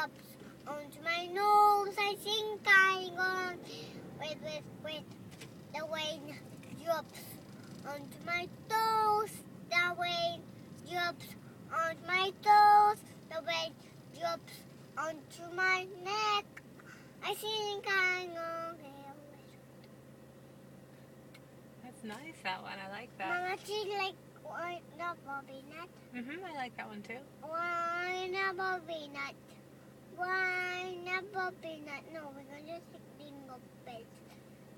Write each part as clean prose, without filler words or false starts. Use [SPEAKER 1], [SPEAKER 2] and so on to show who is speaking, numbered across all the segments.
[SPEAKER 1] drops onto my nose. I think I'm gone. Wait. The rain drops onto my toes. The rain drops onto my toes. The rain drops onto my neck. I think I'm gonna get wet.
[SPEAKER 2] That's nice, that one. I like that.
[SPEAKER 1] Mama, do you like the Bobby nut?
[SPEAKER 2] I like that one too.
[SPEAKER 1] Why not Bobby nut? Why not Bobby nut? No, we're gonna just like Jingle Bells.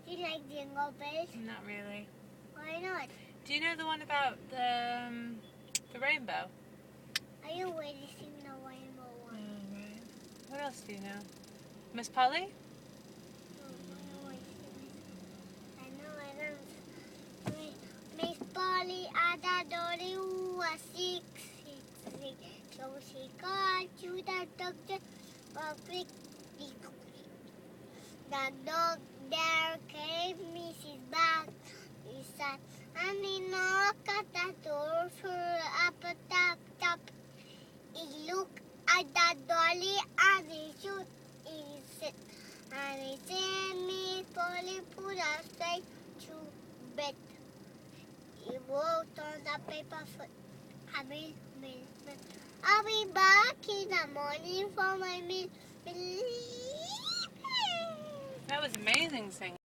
[SPEAKER 1] Do you like Jingle Bells?
[SPEAKER 2] Not really.
[SPEAKER 1] Why not?
[SPEAKER 2] Do you know the one about the rainbow?
[SPEAKER 1] Are you ready to sing the rainbow
[SPEAKER 2] Oh,
[SPEAKER 1] one?
[SPEAKER 2] right. What else do you know? Miss Polly?
[SPEAKER 1] I know. Miss Polly at the door was 666. So she called to the doctor for quick. The dog there came Mrs. Bag. He said, and he knocked at the door for up a tap. He looked at the dolly and he shoot. He said, and he said, Miss Polly put us straight to bed. He wrote on the paper for I'll be back in the morning for my meal.
[SPEAKER 2] That was amazing singing.